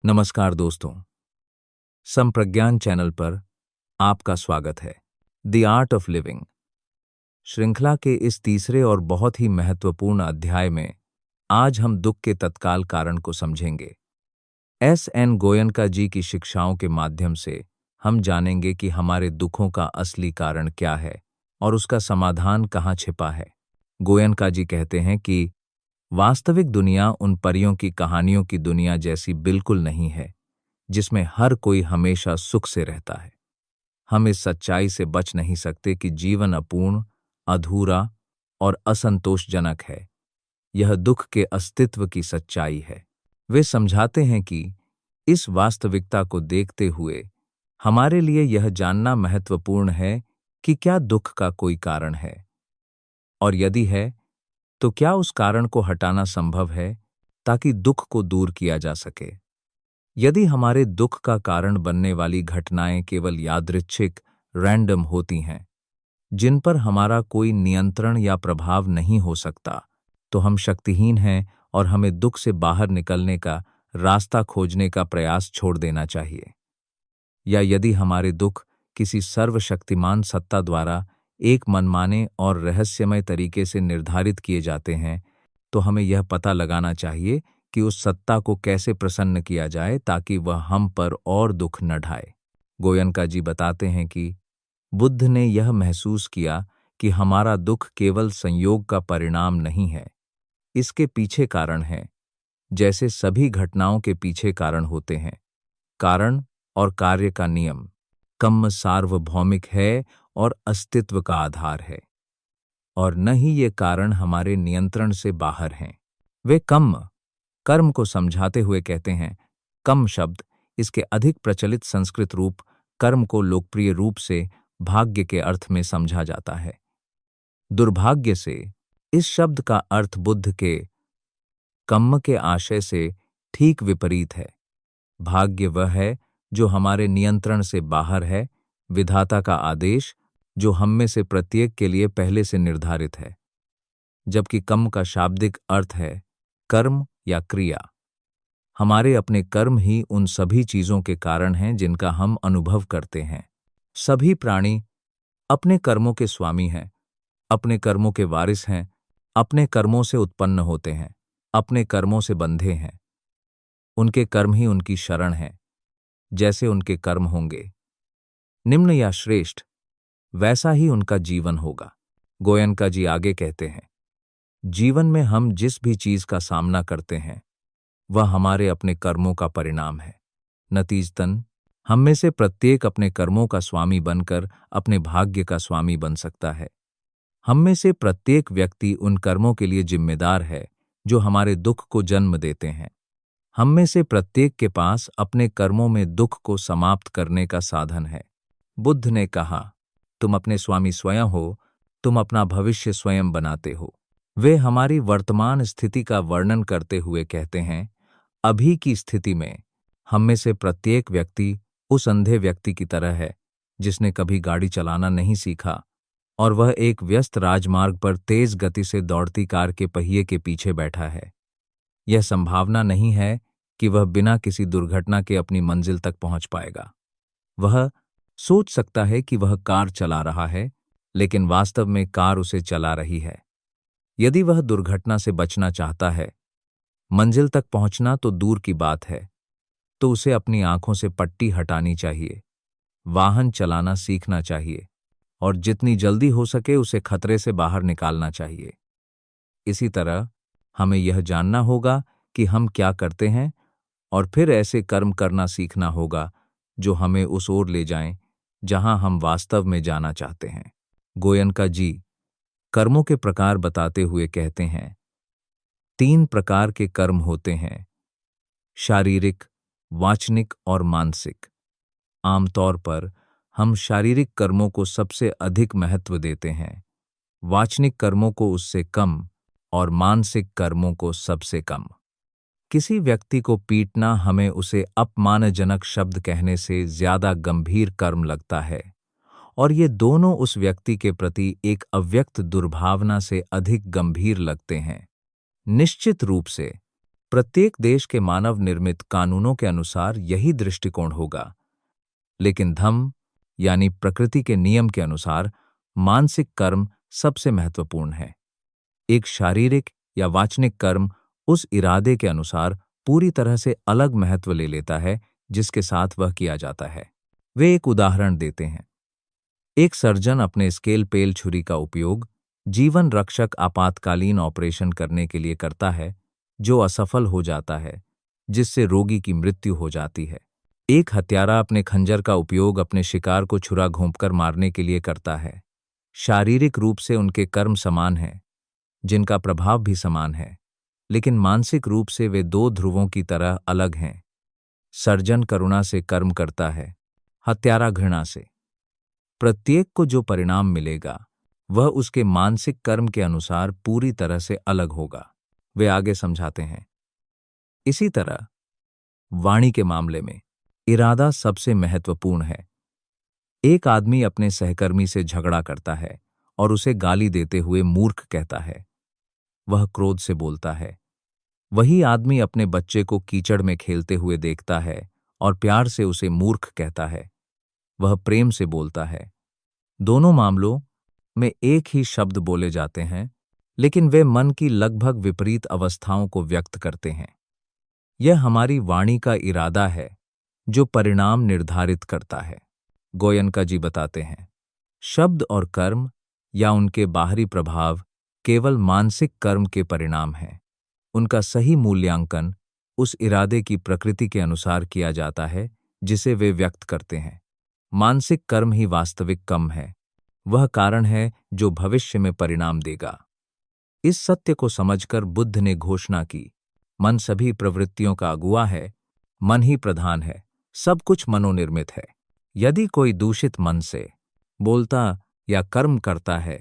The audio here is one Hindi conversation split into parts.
नमस्कार दोस्तों, संप्रज्ञान चैनल पर आपका स्वागत है। द आर्ट ऑफ लिविंग श्रृंखला के इस तीसरे और बहुत ही महत्वपूर्ण अध्याय में आज हम दुख के तत्काल कारण को समझेंगे। एस.एन. गोयनका जी की शिक्षाओं के माध्यम से हम जानेंगे कि हमारे दुखों का असली कारण क्या है और उसका समाधान कहाँ छिपा है। गोयनका जी कहते हैं कि वास्तविक दुनिया उन परियों की कहानियों की दुनिया जैसी बिल्कुल नहीं है जिसमें हर कोई हमेशा सुख से रहता है। हम इस सच्चाई से बच नहीं सकते कि जीवन अपूर्ण, अधूरा और असंतोषजनक है। यह दुख के अस्तित्व की सच्चाई है। वे समझाते हैं कि इस वास्तविकता को देखते हुए हमारे लिए यह जानना महत्वपूर्ण है कि क्या दुख का कोई कारण है, और यदि है तो क्या उस कारण को हटाना संभव है ताकि दुख को दूर किया जा सके। यदि हमारे दुख का कारण बनने वाली घटनाएं केवल यादृच्छिक, रैंडम होती हैं, जिन पर हमारा कोई नियंत्रण या प्रभाव नहीं हो सकता, तो हम शक्तिहीन हैं और हमें दुख से बाहर निकलने का रास्ता खोजने का प्रयास छोड़ देना चाहिए। या यदि हमारे दुख किसी सर्वशक्तिमान सत्ता द्वारा एक मनमाने और रहस्यमय तरीके से निर्धारित किए जाते हैं, तो हमें यह पता लगाना चाहिए कि उस सत्ता को कैसे प्रसन्न किया जाए ताकि वह हम पर और दुख न ढाए। गोयनका जी बताते हैं कि बुद्ध ने यह महसूस किया कि हमारा दुख केवल संयोग का परिणाम नहीं है, इसके पीछे कारण है, जैसे सभी घटनाओं के पीछे कारण होते हैं। कारण और कार्य का नियम कर्म सार्वभौमिक है और अस्तित्व का आधार है, और न ही ये कारण हमारे नियंत्रण से बाहर हैं। वे कर्म को समझाते हुए कहते हैं, कर्म शब्द इसके अधिक प्रचलित संस्कृत रूप कर्म को लोकप्रिय रूप से भाग्य के अर्थ में समझा जाता है। दुर्भाग्य से इस शब्द का अर्थ बुद्ध के कर्म के आशय से ठीक विपरीत है। भाग्य वह है जो हमारे नियंत्रण से बाहर है, विधाता का आदेश जो हम में से प्रत्येक के लिए पहले से निर्धारित है, जबकि कर्म का शाब्दिक अर्थ है कर्म या क्रिया। हमारे अपने कर्म ही उन सभी चीजों के कारण हैं जिनका हम अनुभव करते हैं। सभी प्राणी अपने कर्मों के स्वामी हैं, अपने कर्मों के वारिस हैं, अपने कर्मों से उत्पन्न होते हैं, अपने कर्मों से बंधे हैं। उनके कर्म ही उनकी शरण है। जैसे उनके कर्म होंगे निम्न या श्रेष्ठ, वैसा ही उनका जीवन होगा। गोयनका जी आगे कहते हैं, जीवन में हम जिस भी चीज का सामना करते हैं वह हमारे अपने कर्मों का परिणाम है। नतीजतन हम में से प्रत्येक अपने कर्मों का स्वामी बनकर अपने भाग्य का स्वामी बन सकता है। हम में से प्रत्येक व्यक्ति उन कर्मों के लिए जिम्मेदार है जो हमारे दुख को जन्म देते हैं। हम में से प्रत्येक के पास अपने कर्मों में दुख को समाप्त करने का साधन है। बुद्ध ने कहा, तुम अपने स्वामी स्वयं हो, तुम अपना भविष्य स्वयं बनाते हो। वे हमारी वर्तमान स्थिति का वर्णन करते हुए कहते हैं, अभी की स्थिति में हम में से प्रत्येक व्यक्ति उस अंधे व्यक्ति की तरह है जिसने कभी गाड़ी चलाना नहीं सीखा और वह एक व्यस्त राजमार्ग पर तेज गति से दौड़ती कार के पहिए के पीछे बैठा है। यह संभावना नहीं है कि वह बिना किसी दुर्घटना के अपनी मंजिल तक पहुंच पाएगा। वह सोच सकता है कि वह कार चला रहा है, लेकिन वास्तव में कार उसे चला रही है। यदि वह दुर्घटना से बचना चाहता है, मंजिल तक पहुंचना तो दूर की बात है, तो उसे अपनी आंखों से पट्टी हटानी चाहिए, वाहन चलाना सीखना चाहिए और जितनी जल्दी हो सके उसे खतरे से बाहर निकालना चाहिए। इसी तरह हमें यह जानना होगा कि हम क्या करते हैं और फिर ऐसे कर्म करना सीखना होगा जो हमें उस ओर ले जाएं जहां हम वास्तव में जाना चाहते हैं। गोयनका जी कर्मों के प्रकार बताते हुए कहते हैं, 3 प्रकार के कर्म होते हैं, शारीरिक, वाचनिक और मानसिक। आमतौर पर हम शारीरिक कर्मों को सबसे अधिक महत्व देते हैं, वाचनिक कर्मों को उससे कम और मानसिक कर्मों को सबसे कम। किसी व्यक्ति को पीटना हमें उसे अपमानजनक शब्द कहने से ज्यादा गंभीर कर्म लगता है, और ये दोनों उस व्यक्ति के प्रति एक अव्यक्त दुर्भावना से अधिक गंभीर लगते हैं। निश्चित रूप से प्रत्येक देश के मानव निर्मित कानूनों के अनुसार यही दृष्टिकोण होगा, लेकिन धम्म यानी प्रकृति के नियम के अनुसार मानसिक कर्म सबसे महत्वपूर्ण है। एक शारीरिक या वाचनिक कर्म उस इरादे के अनुसार पूरी तरह से अलग महत्व ले लेता है जिसके साथ वह किया जाता है। वे एक उदाहरण देते हैं। एक सर्जन अपने स्केल पेल छुरी का उपयोग जीवन रक्षक आपातकालीन ऑपरेशन करने के लिए करता है, जो असफल हो जाता है, जिससे रोगी की मृत्यु हो जाती है। एक हत्यारा अपने खंजर का उपयोग अपने शिकार को छुरा घोंपकर मारने के लिए करता है। शारीरिक रूप से उनके कर्म समान हैं, जिनका प्रभाव भी समान है, लेकिन मानसिक रूप से वे दो ध्रुवों की तरह अलग हैं। सर्जन करुणा से कर्म करता है, हत्यारा घृणा से। प्रत्येक को जो परिणाम मिलेगा वह उसके मानसिक कर्म के अनुसार पूरी तरह से अलग होगा। वे आगे समझाते हैं, इसी तरह वाणी के मामले में इरादा सबसे महत्वपूर्ण है। एक आदमी अपने सहकर्मी से झगड़ा करता है और उसे गाली देते हुए मूर्ख कहता है। वह क्रोध से बोलता है। वही आदमी अपने बच्चे को कीचड़ में खेलते हुए देखता है और प्यार से उसे मूर्ख कहता है। वह प्रेम से बोलता है। दोनों मामलों में एक ही शब्द बोले जाते हैं, लेकिन वे मन की लगभग विपरीत अवस्थाओं को व्यक्त करते हैं। यह हमारी वाणी का इरादा है जो परिणाम निर्धारित करता है। गोयनका जी बताते हैं, शब्द और कर्म या उनके बाहरी प्रभाव केवल मानसिक कर्म के परिणाम हैं। उनका सही मूल्यांकन उस इरादे की प्रकृति के अनुसार किया जाता है जिसे वे व्यक्त करते हैं। मानसिक कर्म ही वास्तविक कर्म है, वह कारण है जो भविष्य में परिणाम देगा। इस सत्य को समझकर बुद्ध ने घोषणा की, मन सभी प्रवृत्तियों का अगुआ है, मन ही प्रधान है, सब कुछ मनोनिर्मित है। यदि कोई दूषित मन से बोलता या कर्म करता है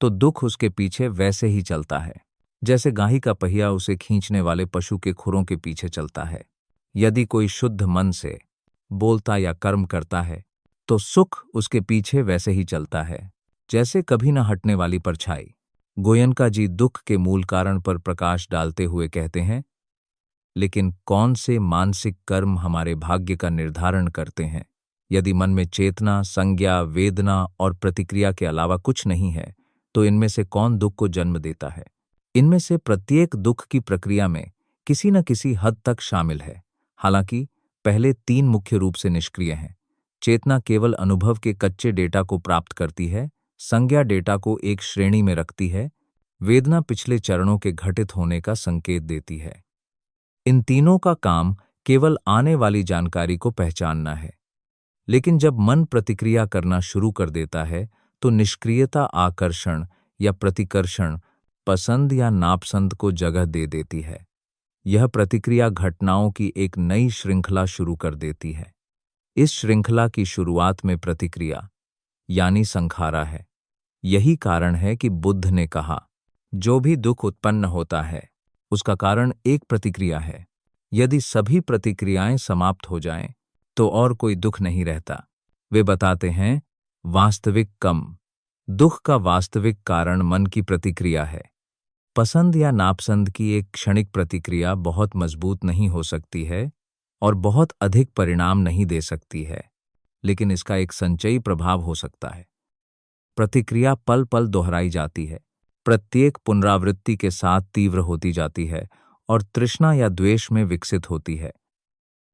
तो दुख उसके पीछे वैसे ही चलता है जैसे गाही का पहिया उसे खींचने वाले पशु के खुरों के पीछे चलता है। यदि कोई शुद्ध मन से बोलता या कर्म करता है तो सुख उसके पीछे वैसे ही चलता है जैसे कभी न हटने वाली परछाई। गोयनका जी दुख के मूल कारण पर प्रकाश डालते हुए कहते हैं, लेकिन कौन से मानसिक कर्म हमारे भाग्य का निर्धारण करते हैं? यदि मन में चेतना, संज्ञा, वेदना और प्रतिक्रिया के अलावा कुछ नहीं है, तो इनमें से कौन दुख को जन्म देता है? इनमें से प्रत्येक दुख की प्रक्रिया में किसी न किसी हद तक शामिल है। हालांकि पहले तीन मुख्य रूप से निष्क्रिय हैं। चेतना केवल अनुभव के कच्चे डेटा को प्राप्त करती है, संज्ञा डेटा को एक श्रेणी में रखती है, वेदना पिछले चरणों के घटित होने का संकेत देती है। इन तीनों का काम केवल आने वाली जानकारी को पहचानना है। लेकिन जब मन प्रतिक्रिया करना शुरू कर देता है तो निष्क्रियता आकर्षण या प्रतिकर्षण, पसंद या नापसंद को जगह दे देती है। यह प्रतिक्रिया घटनाओं की एक नई श्रृंखला शुरू कर देती है। इस श्रृंखला की शुरुआत में प्रतिक्रिया यानी संखारा है। यही कारण है कि बुद्ध ने कहा, जो भी दुख उत्पन्न होता है उसका कारण एक प्रतिक्रिया है। यदि सभी प्रतिक्रियाएं समाप्त हो जाएं तो और कोई दुख नहीं रहता। वे बताते हैं, वास्तविक कम दुख का वास्तविक कारण मन की प्रतिक्रिया है। पसंद या नापसंद की एक क्षणिक प्रतिक्रिया बहुत मजबूत नहीं हो सकती है और बहुत अधिक परिणाम नहीं दे सकती है, लेकिन इसका एक संचयी प्रभाव हो सकता है। प्रतिक्रिया पल पल दोहराई जाती है, प्रत्येक पुनरावृत्ति के साथ तीव्र होती जाती है और तृष्णा या द्वेष में विकसित होती है।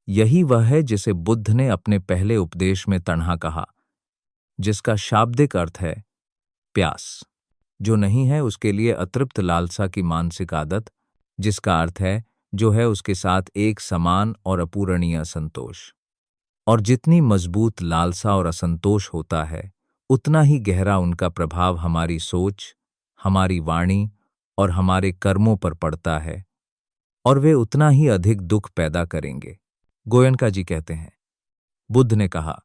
यही वह है जिसे बुद्ध ने अपने पहले उपदेश में तण्हा कहा, जिसका शाब्दिक अर्थ है प्यास। जो नहीं है उसके लिए अतृप्त लालसा की मानसिक आदत, जिसका अर्थ है जो है उसके साथ एक समान और अपूरणीय असंतोष। और जितनी मजबूत लालसा और असंतोष होता है, उतना ही गहरा उनका प्रभाव हमारी सोच, हमारी वाणी और हमारे कर्मों पर पड़ता है, और वे उतना ही अधिक दुख पैदा करेंगे। गोयनका जी कहते हैं, बुद्ध ने कहा,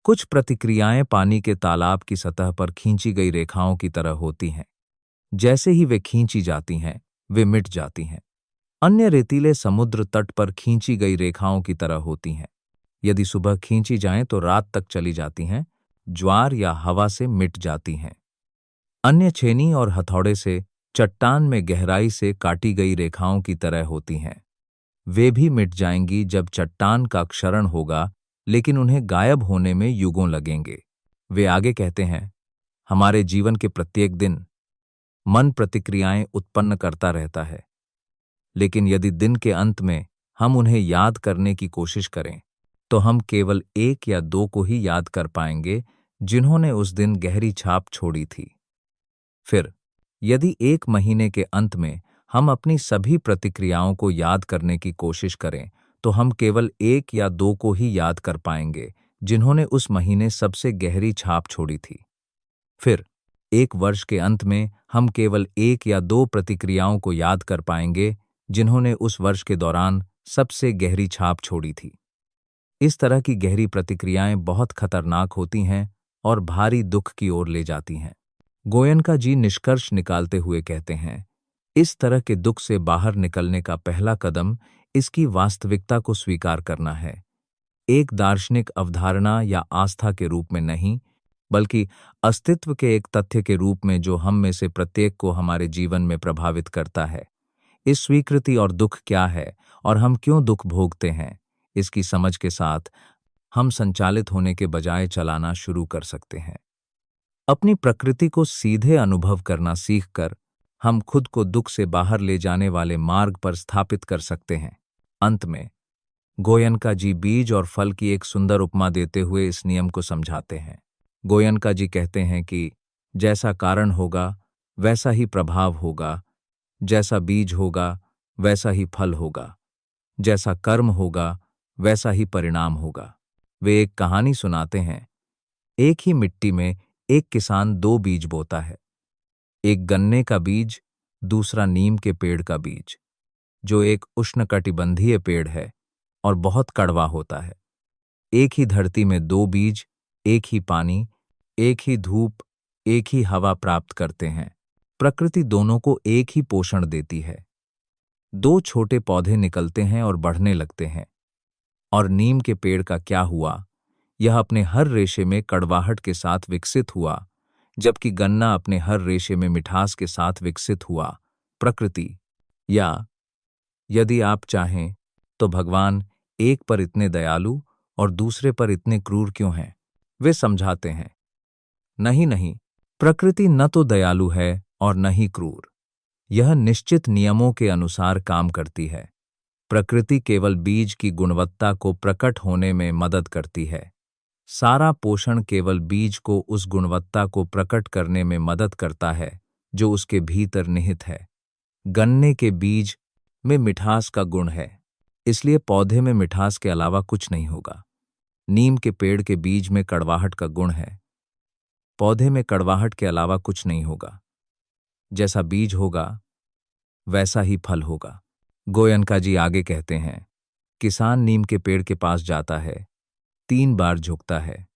कुछ प्रतिक्रियाएं पानी के तालाब की सतह पर खींची गई रेखाओं की तरह होती हैं। जैसे ही वे खींची जाती हैं, वे मिट जाती हैं। अन्य रेतीले समुद्र तट पर खींची गई रेखाओं की तरह होती हैं। यदि सुबह खींची जाएं तो रात तक चली जाती हैं, ज्वार या हवा से मिट जाती हैं। अन्य छेनी और हथौड़े से चट्टान में गहराई से काटी गई रेखाओं की तरह होती हैं। वे भी मिट जाएंगी जब चट्टान का क्षरण होगा, लेकिन उन्हें गायब होने में युगों लगेंगे। वे आगे कहते हैं, हमारे जीवन के प्रत्येक दिन मन प्रतिक्रियाएं उत्पन्न करता रहता है, लेकिन यदि दिन के अंत में हम उन्हें याद करने की कोशिश करें, तो हम केवल एक या दो को ही याद कर पाएंगे जिन्होंने उस दिन गहरी छाप छोड़ी थी। फिर यदि एक महीने के अंत में हम अपनी सभी प्रतिक्रियाओं को याद करने की कोशिश करें, तो हम केवल एक या दो को ही याद कर पाएंगे जिन्होंने उस महीने सबसे गहरी छाप छोड़ी थी। फिर एक वर्ष के अंत में हम केवल एक या दो प्रतिक्रियाओं को याद कर पाएंगे जिन्होंने उस वर्ष के दौरान सबसे गहरी छाप छोड़ी थी। इस तरह की गहरी प्रतिक्रियाएं बहुत खतरनाक होती हैं और भारी दुख की ओर ले जाती हैं। गोयनका जी निष्कर्ष निकालते हुए कहते हैं, इस तरह के दुख से बाहर निकलने का पहला कदम इसकी वास्तविकता को स्वीकार करना है, एक दार्शनिक अवधारणा या आस्था के रूप में नहीं, बल्कि अस्तित्व के एक तथ्य के रूप में जो हम में से प्रत्येक को हमारे जीवन में प्रभावित करता है। इस स्वीकृति और दुख क्या है और हम क्यों दुख भोगते हैं, इसकी समझ के साथ हम संचालित होने के बजाय चलाना शुरू कर सकते हैं। अपनी प्रकृति को सीधे अनुभव करना सीखकर हम खुद को दुख से बाहर ले जाने वाले मार्ग पर स्थापित कर सकते हैं। अंत में गोयनका जी बीज और फल की एक सुंदर उपमा देते हुए इस नियम को समझाते हैं। गोयनका जी कहते हैं कि जैसा कारण होगा वैसा ही प्रभाव होगा, जैसा बीज होगा वैसा ही फल होगा, जैसा कर्म होगा वैसा ही परिणाम होगा। वे एक कहानी सुनाते हैं। एक ही मिट्टी में एक किसान दो बीज बोता है, एक गन्ने का बीज, दूसरा नीम के पेड़ का बीज, जो एक उष्णकटिबंधीय पेड़ है और बहुत कड़वा होता है। एक ही धरती में दो बीज एक ही पानी, एक ही धूप, एक ही हवा प्राप्त करते हैं। प्रकृति दोनों को एक ही पोषण देती है। दो छोटे पौधे निकलते हैं और बढ़ने लगते हैं। और नीम के पेड़ का क्या हुआ? यह अपने हर रेशे में कड़वाहट के साथ विकसित हुआ, जबकि गन्ना अपने हर रेशे में मिठास के साथ विकसित हुआ। प्रकृति, या यदि आप चाहें तो भगवान, एक पर इतने दयालु और दूसरे पर इतने क्रूर क्यों हैं? वे समझाते हैं, नहीं नहीं, प्रकृति न तो दयालु है और न ही क्रूर। यह निश्चित नियमों के अनुसार काम करती है। प्रकृति केवल बीज की गुणवत्ता को प्रकट होने में मदद करती है। सारा पोषण केवल बीज को उस गुणवत्ता को प्रकट करने में मदद करता है जो उसके भीतर निहित है। गन्ने के बीज में मिठास का गुण है, इसलिए पौधे में मिठास के अलावा कुछ नहीं होगा। नीम के पेड़ के बीज में कड़वाहट का गुण है, पौधे में कड़वाहट के अलावा कुछ नहीं होगा। जैसा बीज होगा वैसा ही फल होगा। गोयनका जी आगे कहते हैं, किसान नीम के पेड़ के पास जाता है, 3 बार झुकता है,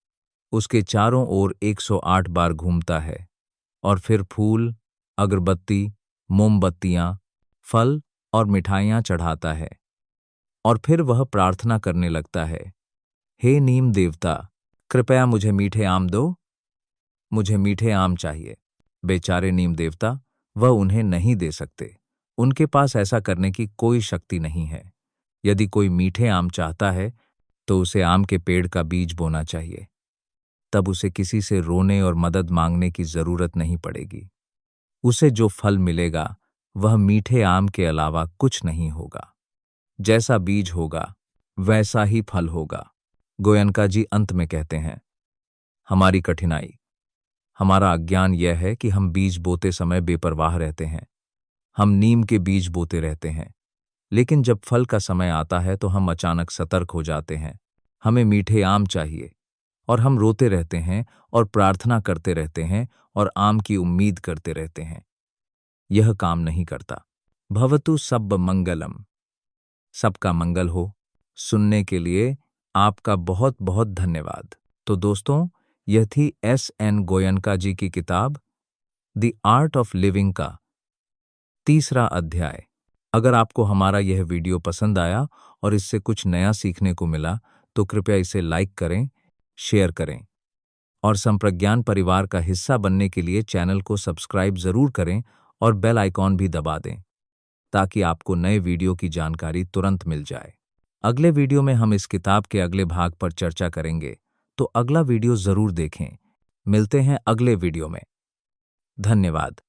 उसके चारों ओर 108 बार घूमता है और फिर फूल, अगरबत्ती, मोमबत्तियां, फल और मिठाइयां चढ़ाता है। और फिर वह प्रार्थना करने लगता है, हे नीम देवता, कृपया मुझे मीठे आम दो, मुझे मीठे आम चाहिए। बेचारे नीम देवता, वह उन्हें नहीं दे सकते। उनके पास ऐसा करने की कोई शक्ति नहीं है। यदि कोई मीठे आम चाहता है तो उसे आम के पेड़ का बीज बोना चाहिए, तब उसे किसी से रोने और मदद मांगने की जरूरत नहीं पड़ेगी। उसे जो फल मिलेगा वह मीठे आम के अलावा कुछ नहीं होगा। जैसा बीज होगा वैसा ही फल होगा। गोयनका जी अंत में कहते हैं, हमारी कठिनाई, हमारा अज्ञान यह है कि हम बीज बोते समय बेपरवाह रहते हैं। हम नीम के बीज बोते रहते हैं, लेकिन जब फल का समय आता है तो हम अचानक सतर्क हो जाते हैं। हमें मीठे आम चाहिए और हम रोते रहते हैं और प्रार्थना करते रहते हैं और आम की उम्मीद करते रहते हैं। यह काम नहीं करता। भवतु सब मंगलम। सबका मंगल हो। सुनने के लिए आपका बहुत बहुत धन्यवाद। तो दोस्तों, यह थी S.N. गोयनका जी की किताब द आर्ट ऑफ लिविंग का 3रा अध्याय। अगर आपको हमारा यह वीडियो पसंद आया और इससे कुछ नया सीखने को मिला तो कृपया इसे लाइक करें, शेयर करें और संप्रज्ञान परिवार का हिस्सा बनने के लिए चैनल को सब्सक्राइब जरूर करें और बेल आइकॉन भी दबा दें। ताकि आपको नए वीडियो की जानकारी तुरंत मिल जाए। अगले वीडियो में हम इस किताब के अगले भाग पर चर्चा करेंगे, तो अगला वीडियो ज़रूर देखें। मिलते हैं अगले वीडियो में। धन्यवाद।